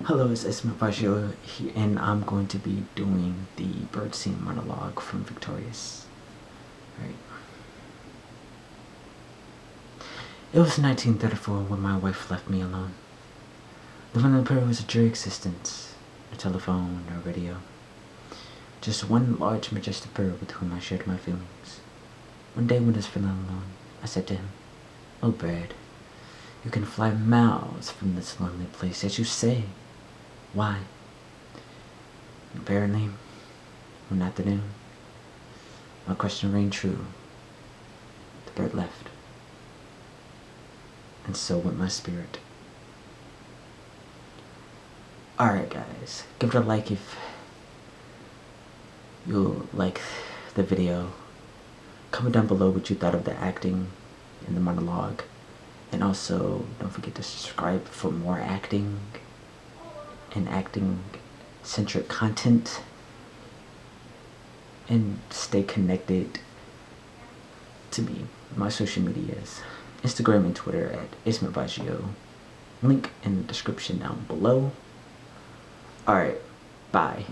Hello, it's Ismail here, and I'm going to be doing the bird scene monologue from Victorious. Right. It was 1934 when my wife left me alone. Living in the prairie was a dreary existence. No telephone, no radio. Just one large, majestic bird with whom I shared my feelings. One day when I was feeling alone, I said to him, "Oh, bird, you can fly miles from this lonely place, as you say. Why?" Apparently, one afternoon, my question rang true. The bird left, and so went my spirit. Alright guys, give it a like if you like the video. Comment down below what you thought of the acting in the monologue. And also, don't forget to subscribe for more acting and acting-centric content. And stay connected to me. My social medias, Instagram and Twitter at Ismail. Link in the description down below. Alright, bye.